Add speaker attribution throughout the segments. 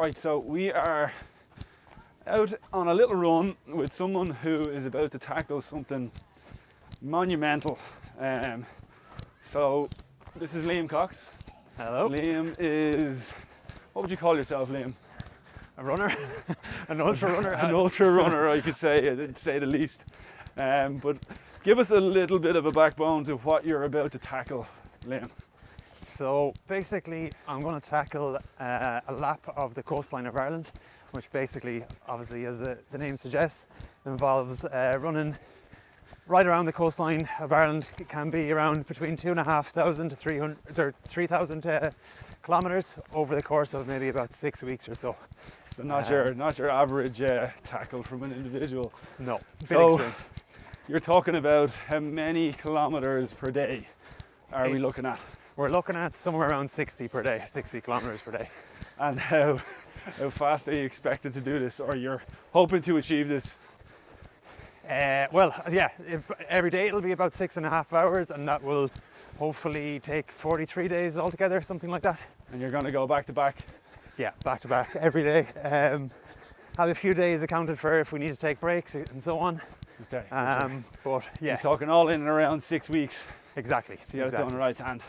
Speaker 1: Right, so we are out on a little run with someone who is about to tackle something monumental. So this is Liam Cox.
Speaker 2: Hello.
Speaker 1: Liam is, what would you call yourself, Liam?
Speaker 2: A runner, an ultra runner.
Speaker 1: An ultra runner, I could say the least. But give us a little bit of a backbone to what you're about to tackle, Liam.
Speaker 2: So basically, I'm going to tackle a lap of the coastline of Ireland, which basically, obviously, as the name suggests, involves running right around the coastline of Ireland. It can be around between 2,500 to 3,000 kilometres over the course of maybe about 6 weeks or so.
Speaker 1: So not your average tackle from an individual.
Speaker 2: No, bit
Speaker 1: so
Speaker 2: extreme.
Speaker 1: You're talking about how many kilometres per day are we looking at?
Speaker 2: We're looking at somewhere around 60 per day, 60 kilometres per day.
Speaker 1: And how fast are you expected to do this, or you're hoping to achieve this?
Speaker 2: Every day it'll be about 6.5 hours, and that will hopefully take 43 days altogether, something like that.
Speaker 1: And you're going to go back to back?
Speaker 2: Yeah, back to back every day. Have a few days accounted for if we need to take breaks and so on.
Speaker 1: Okay.
Speaker 2: But yeah,
Speaker 1: you're talking all in and around 6 weeks.
Speaker 2: Exactly.
Speaker 1: To get it done right. And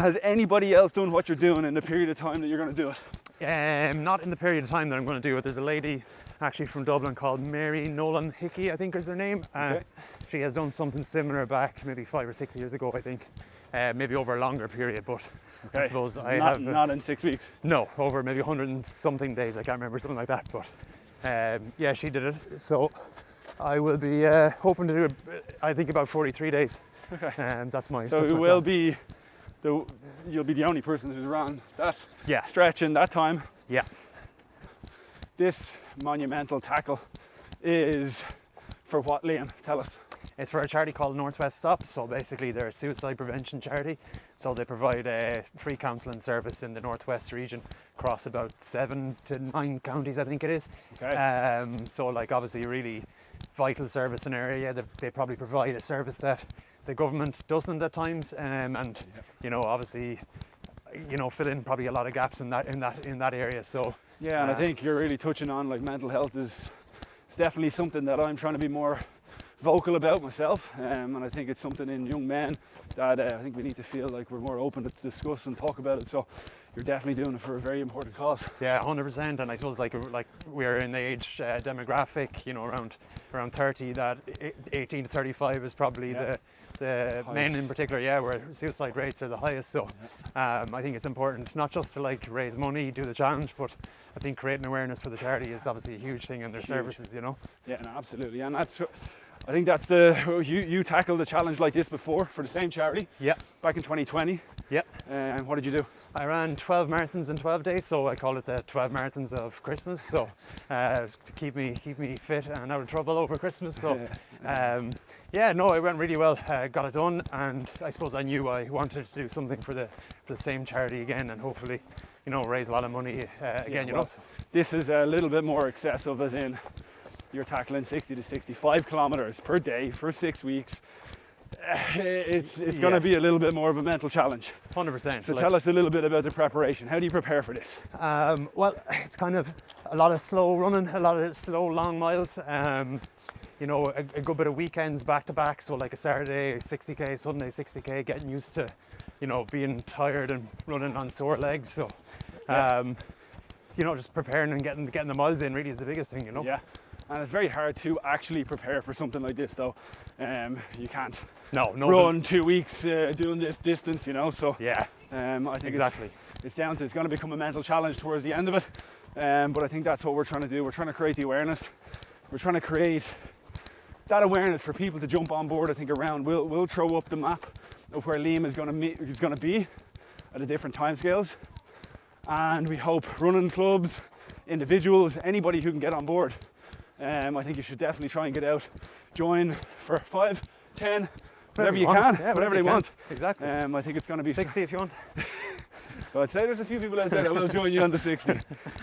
Speaker 1: has anybody else done what you're doing in the period of time that you're going to do it?
Speaker 2: Not in the period of time that I'm going to do it. There's a lady actually from Dublin called Mary Nolan Hickey, I think is her name.
Speaker 1: Okay.
Speaker 2: She has done something similar back maybe 5 or 6 years ago, I think. Maybe over a longer period, but
Speaker 1: okay.
Speaker 2: I suppose
Speaker 1: not in 6 weeks.
Speaker 2: No, over maybe 100 and something days. I can't remember, something like that. But she did it. So I will be hoping to do it. I think about 43 days.
Speaker 1: Okay.
Speaker 2: That's my.
Speaker 1: So
Speaker 2: that's
Speaker 1: it
Speaker 2: my
Speaker 1: will
Speaker 2: plan.
Speaker 1: you'll be the only person who's run that
Speaker 2: Yeah.
Speaker 1: stretch in that time.
Speaker 2: Yeah.
Speaker 1: This monumental tackle is for what, Liam? Tell us.
Speaker 2: It's for a charity called Northwest Stop. So basically, they're a suicide prevention charity. So they provide a free counselling service in the Northwest region across about 7 to 9 counties, I think it is.
Speaker 1: Okay.
Speaker 2: So like obviously a really vital service in an area. They probably provide a service that the government doesn't at times, and obviously, fill in probably a lot of gaps in that area. So
Speaker 1: yeah, and I think you're really touching on like mental health is definitely something that I'm trying to be more vocal about myself, and I think it's something in young men that I think we need to feel like we're more open to discuss and talk about it. So you're definitely doing it for a very important cause.
Speaker 2: Yeah, 100%. And I suppose like we're in the age demographic, around 30, that 18 to 35 is probably the men in particular, where suicide rates are the highest. So I think it's important not just to like raise money, do the challenge, but I think creating awareness for the charity is obviously a huge thing in their services,
Speaker 1: Yeah, no, absolutely. And I think that's you tackled a challenge like this before for the same charity.
Speaker 2: Yeah. Back
Speaker 1: in 2020.
Speaker 2: Yeah.
Speaker 1: And what did you do?
Speaker 2: I ran 12 marathons in 12 days, so I call it the 12 marathons of Christmas. So to keep me fit and out of trouble over Christmas. So it went really well. Got it done, and I suppose I knew I wanted to do something for the same charity again, and hopefully, raise a lot of money again.
Speaker 1: This is a little bit more excessive, as in you're tackling 60 to 65 kilometers per day for 6 weeks. It's going to be a little bit more of a mental challenge.
Speaker 2: 100%.
Speaker 1: So tell us a little bit about the preparation. How do you prepare for this?
Speaker 2: Well, it's kind of a lot of slow running, a lot of slow long miles. A good bit of weekends back to back. So like a Saturday 60k, Sunday 60k, getting used to, being tired and running on sore legs. So, just preparing and getting the miles in really is the biggest thing.
Speaker 1: Yeah. And it's very hard to actually prepare for something like this, though. You can't run 2 weeks doing this distance, So
Speaker 2: yeah,
Speaker 1: I think
Speaker 2: exactly.
Speaker 1: It's going to become a mental challenge towards the end of it. But I think that's what we're trying to do. We're trying to create the awareness. We're trying to create that awareness for people to jump on board. I think around we'll throw up the map of where Liam is going to be at the different timescales, and we hope running clubs, individuals, anybody who can get on board. I think you should definitely try and get out, join for 5, 10, whatever you can, whatever they want.
Speaker 2: Exactly.
Speaker 1: I think it's going to be
Speaker 2: 60 if you want.
Speaker 1: Well, I'd say there's a few people out there that will join you on the 60,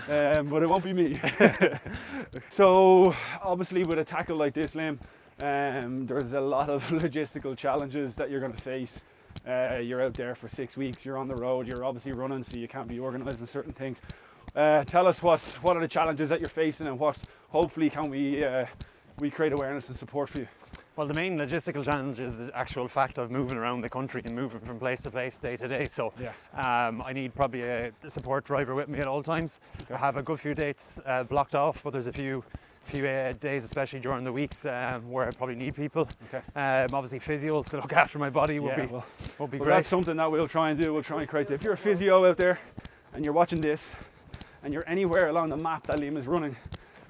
Speaker 1: but it won't be me. So obviously with a tackle like this, Liam, there's a lot of logistical challenges that you're going to face. You're out there for 6 weeks, you're on the road, you're obviously running, so you can't be organising certain things. tell us what are the challenges that you're facing, and what hopefully can we create awareness and support for you.
Speaker 2: Well, the main logistical challenge is the actual fact of moving around the country and moving from place to place, day to day. So I need probably a support driver with me at all times. I have a good few dates blocked off, but there's a few days, especially during the weeks, where I probably need people. Obviously, physios to look after my body would be great.
Speaker 1: That's something that we'll try and do. We'll try and create. If you're a physio out there and you're watching this and you're anywhere along the map that Liam is running,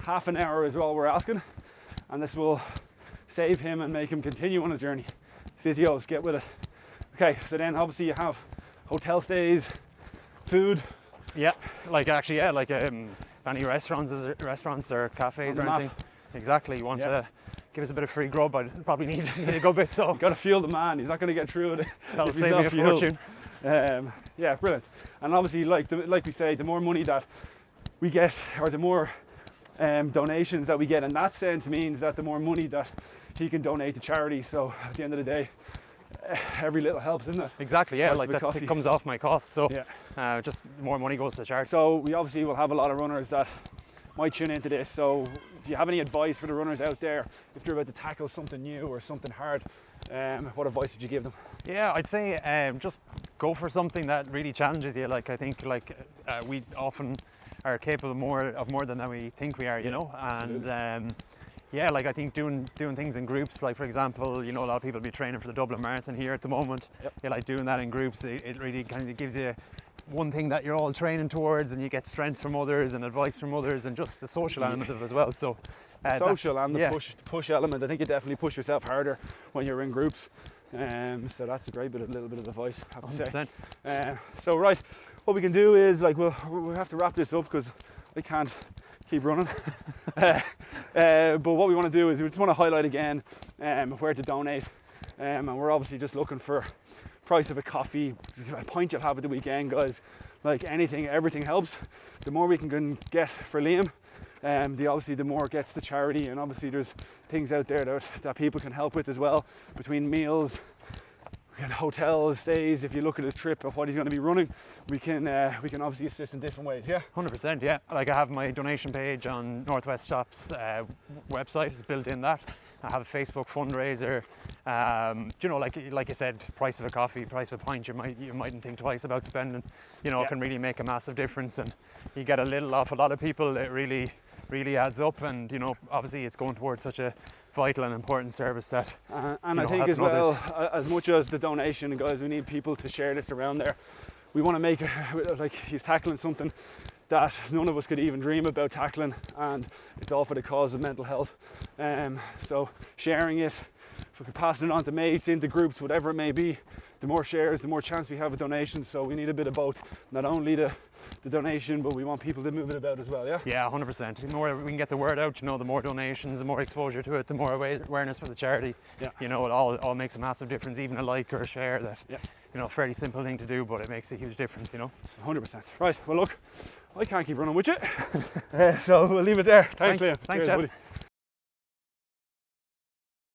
Speaker 1: half an hour is all we're asking, and this will save him and make him continue on his journey. Physios, get with it. Okay, so then obviously you have hotel stays, food.
Speaker 2: Yeah, like any restaurants or cafes or anything. Exactly, you want to give us a bit of free grub, I'd probably need a good bit, so.
Speaker 1: You've got to fuel the man, he's not going to get through it.
Speaker 2: That'll save me a fortune.
Speaker 1: Yeah, brilliant. And obviously, like we say, the more money that we get, or the more donations that we get in that sense, means that the more money that he can donate to charity. So at the end of the day, every little helps, isn't it?
Speaker 2: Exactly, yeah, like that comes off my costs, so just more money goes to charity.
Speaker 1: So we obviously will have a lot of runners that might tune into this. So do you have any advice for the runners out there if you're about to tackle something new or something hard? What advice would you give them?
Speaker 2: Yeah, I'd say just go for something that really challenges you. Like I think we often are capable of more than we think we are, you know, and like I think doing things in groups, like for example, you know, a lot of people be training for the Dublin Marathon here at the moment. Yeah, like doing that in groups, it really kind of gives you one thing that you're all training towards, and you get strength from others and advice from others, and just the social element of it as well. So
Speaker 1: social and the push element, I think you definitely push yourself harder when you're in groups. So that's a great little bit of advice, I have to
Speaker 2: 100%.
Speaker 1: say. So right, what we can do is we'll have to wrap this up because I can't keep running. But what we want to do is we just want to highlight again where to donate, and we're obviously just looking for price of a coffee, a pint you'll have at the weekend, guys. Like anything, everything helps. The more we can get for Liam, the more it gets to charity, and obviously there's things out there that people can help with as well, between meals and hotels, stays. If you look at his trip of what he's going to be running, we can obviously assist in different ways.
Speaker 2: 100%. Yeah, like I have my donation page on Northwest Shop's website. It's built in that. I have a Facebook fundraiser. You know, like you said, price of a coffee, price of a pint, you mightn't think twice about spending. You know, it can really make a massive difference, and you get a little off a lot of people. It really adds up, and you know, obviously it's going towards such a vital and important service that
Speaker 1: and I think as well, as much as the donation, guys, we need people to share this around there. We want to make it like he's tackling something that none of us could even dream about tackling, and it's all for the cause of mental health. So sharing it, if we could pass it on to mates, into groups, whatever it may be, the more shares, the more chance we have of donations. So we need a bit of both, not only the donation, but we want people to move it about as well. Yeah,
Speaker 2: 100%. The more we can get the word out, you know, the more donations, the more exposure to it, the more awareness for the charity. You know, it all makes a massive difference. Even a like or a share, that you know, fairly simple thing to do, but it makes a huge difference, you know.
Speaker 1: 100%. Right, well look, I can't keep running with you. So we'll leave it there. Thanks Liam.
Speaker 2: Thanks, Jeff.